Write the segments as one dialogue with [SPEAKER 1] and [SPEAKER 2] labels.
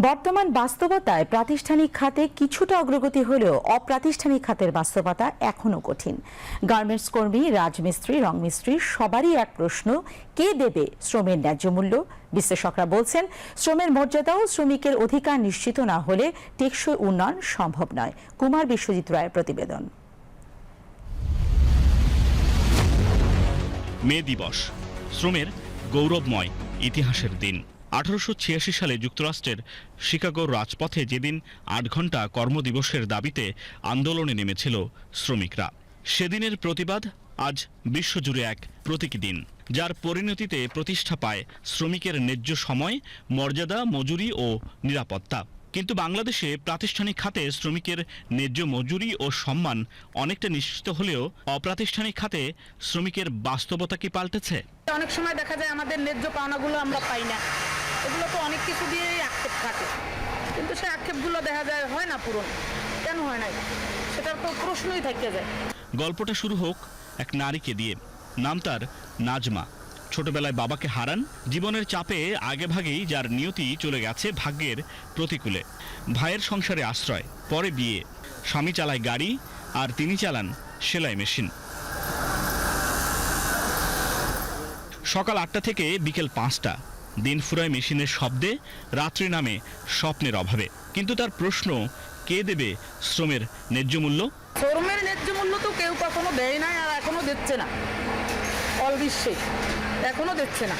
[SPEAKER 1] বর্তমান বাস্তবতায় প্রাতিষ্ঠানিক খাতে কিছুটা অগ্রগতি হলেও অপ্রাতিষ্ঠানিক খাতের বাস্তবতা এখনো কঠিন। গার্মেন্টস কর্মী, রাজমিস্ত্রি, রংমিস্ত্রি সবারই এক প্রশ্ন, কে দেবে শ্রমের ন্যায্য মূল্য? বিশ্লেষকরা বলছেন, শ্রমের মর্যাদা ও শ্রমিকের অধিকার নিশ্চিত না হলে টেকসই উন্নয়ন সম্ভব নয়। কুমার বিশ্বজিৎ রায়ের প্রতিবেদন।
[SPEAKER 2] মে দিবস শ্রমের গৌরবময় ইতিহাসের দিন। 1886 সালে যুক্তরাষ্ট্রের শিকাগোর রাজপথে যেদিন 8 ঘন্টা কর্মদিবসের দাবিতে আন্দোলনে নেমেছিল শ্রমিকরা, সেদিনের প্রতিবাদ আজ বিশ্বজুড়ে এক প্রতীকী দিন, যার পরিণতিতে প্রতিষ্ঠা পায় শ্রমিকের ন্যায্য সময়, মর্যাদা, মজুরি ও নিরাপত্তা। কিন্তু বাংলাদেশে প্রাতিষ্ঠানিক খাতে শ্রমিকের ন্যায্য মজুরি ও সম্মান অনেকটা নিশ্চিত হলেও অপ্রাতিষ্ঠানিক খাতে শ্রমিকের বাস্তবতা কি পাল্টেছে?
[SPEAKER 3] অনেক সময় দেখা যায় আমাদের ন্যায্য পাওনাগুলো আমরা পাই না। এগুলো তো অনেক কিছু দিয়েই আক্ষেপ থাকে, কিন্তু সেই আক্ষেপগুলো দেখা যায় হয় না পূরণ। কেন হয় না, সেটার তো প্রশ্নই থেকে যায়।
[SPEAKER 2] গল্পটা শুরু হোক এক নারীকে দিয়ে। নাম তার নাজমা। ছোটবেলায় বাবাকে হারান। জীবনের চাপে আগেভাগেই যার নিয়তি চলে গেছে ভাগ্যের প্রতিকূলে। ভাইয়ের সংসারে আশ্রয়, পরে বিয়ে। স্বামী চালায় গাড়ি আর তিনি চালান সেলাই মেশিন। সকাল 8টা থেকে বিকেল 5টা, দিন ফুরায় মেশিনের শব্দে, রাত্রি নামে স্বপ্নের অভাবে। কিন্তু তার প্রশ্ন, কে দেবে শ্রমের ন্যায্য মূল্য?
[SPEAKER 3] শ্রমের ন্যায্য মূল্য তো কেউ কখনো দেয় নাই, আর এখনো দিচ্ছে না। অল বিশ্বে এখনো দিচ্ছে না।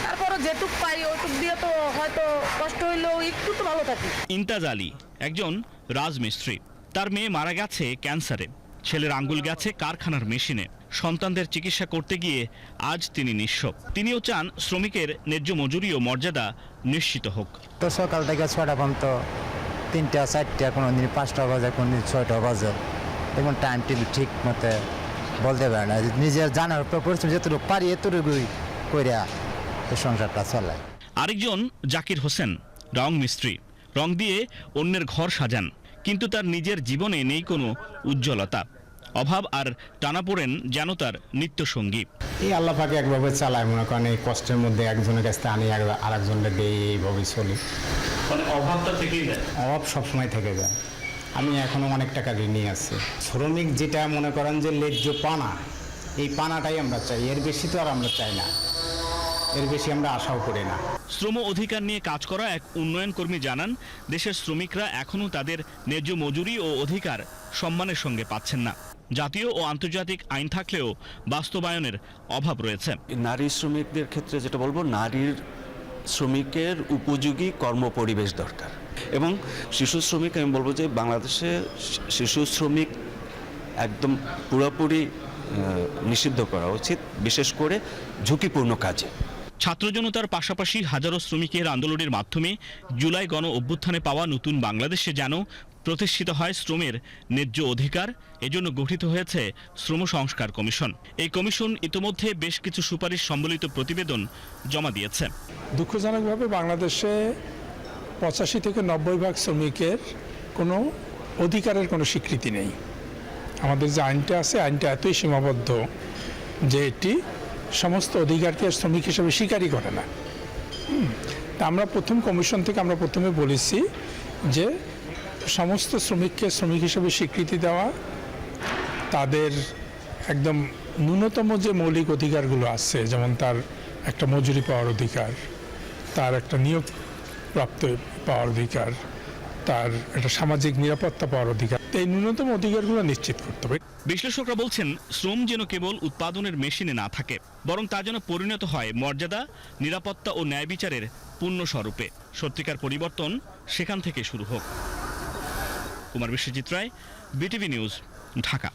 [SPEAKER 3] তারপরও যেটুক পাই ওইটুক দিয়ে তো হয়তো কষ্ট হইলেও একটু তো ভালো থাকি।
[SPEAKER 2] ইমতাজ আলী একজন রাজমিস্ত্রি। তার মেয়ে মারা গেছে ক্যান্সারে, ছেলের আঙ্গুল গেছে কারখানার মেশিনে। সন্তানদের চিকিৎসা করতে গিয়ে আজ তিনি নিঃস্ব। তিনিও চান শ্রমিকের ন্যায্য মজুরি ও মর্যাদা নিশ্চিত হোক।
[SPEAKER 4] তো সকাল থেকে 6টা পর্যন্ত 3টা 4টা, কোনো দিন 5টা বাজে, কোনো দিন 6টা বাজে। এবং টাইম টেবিল ঠিক মতো বলতে পারে না। নিজের জানার পরিশ্রম যতটুকু পারি এতটুকুই করে এই সংসারটা চালায়।
[SPEAKER 2] আরেকজন জাকির হোসেন, রং মিস্ত্রি। রং দিয়ে অন্যের ঘর সাজান, কিন্তু তার নিজের জীবনে নেই কোনো উজ্জ্বলতা। অভাব আর টানাপোড়েন যেন তার নিত্যসঙ্গী।
[SPEAKER 5] এই আল্লাহ পাকে একভাবে চালায়, মনে করেন এই কষ্টের মধ্যে একজনের কাছ থেকে আনি, আর একজনকে দেই, এইভাবে চলি।
[SPEAKER 2] মানে অভাবটা থেকেই যায়,
[SPEAKER 5] অভাব সবসময় থেকে যায়। আমি এখনো অনেক টাকা ঋণী আছি। শ্রমিক যেটা মনে করেন যে ন্যায্য পানা, এই পানাটাই আমরা চাই, এর বেশি তো আর আমরা চাই না, এর বেশি আমরা আশাও করি না।
[SPEAKER 2] শ্রম অধিকার নিয়ে কাজ করা এক উন্নয়ন কর্মী জানান, দেশের শ্রমিকরা এখনও তাদের ন্যায্য মজুরি ও অধিকার সম্মানের সঙ্গে পাচ্ছেন না। জাতীয় ও আন্তর্জাতিক আইন থাকলেও বাস্তবায়নের অভাব রয়েছে।
[SPEAKER 6] নারী শ্রমিকদের ক্ষেত্রে যেটা বলবো, নারীর শ্রমিকের উপযোগী কর্মপরিবেশ দরকার। এবং শিশু শ্রমিক, আমি বলবো যে বাংলাদেশে শিশু শ্রমিক একদম পুরোপুরি নিষিদ্ধ করা উচিত, বিশেষ করে ঝুঁকিপূর্ণ কাজে।
[SPEAKER 2] ছাত্র জনতার পাশাপাশি হাজারো শ্রমিকের আন্দোলনের মাধ্যমে জুলাই গণ অভ্যুত্থানে পাওয়া নতুন বাংলাদেশে যেন প্রতিষ্ঠিত হয় শ্রমের ন্যায্য অধিকার। এজন্য গঠিত হয়েছে শ্রম সংস্কার কমিশন। এই কমিশন ইতোমধ্যে বেশ কিছু সুপারিশ সম্বলিত প্রতিবেদন জমা দিয়েছে।
[SPEAKER 7] দুঃখজনকভাবে বাংলাদেশে 85 থেকে 90% শ্রমিকের কোনো অধিকারের কোনো স্বীকৃতি নেই। আমাদের যে আইনটা আছে, আইনটা এতই সীমাবদ্ধ যে এটি সমস্ত অধিকারকে শ্রমিক হিসেবে স্বীকারই করে না। তা আমরা প্রথম কমিশন থেকে আমরা প্রথমে বলেছি যে সমস্ত শ্রমিককে শ্রমিক হিসেবে স্বীকৃতি দেওয়া, তাদের একদম ন্যূনতম যে মৌলিক অধিকারগুলো আছে, যেমন তার একটা মজুরি পাওয়ার অধিকার, তার একটা নিয়োগ প্রাপ্ত পাওয়ার অধিকার, তার একটা সামাজিক নিরাপত্তা পাওয়ার অধিকার, এই ন্যূনতম অধিকারগুলো নিশ্চিত করতে হবে।
[SPEAKER 2] বিশ্লেষকরা বলছেন, শ্রম যেন কেবল উৎপাদনের মেশিনে না থাকে, বরং তা যেন পরিণত হয় মর্যাদা, নিরাপত্তা ও ন্যায় বিচারের পূর্ণ স্বরূপে। সত্যিকার পরিবর্তন সেখান থেকে শুরু হোক। কুমার বিশ্বজিৎ রায়, বিটিভি নিউজ, ঢাকা।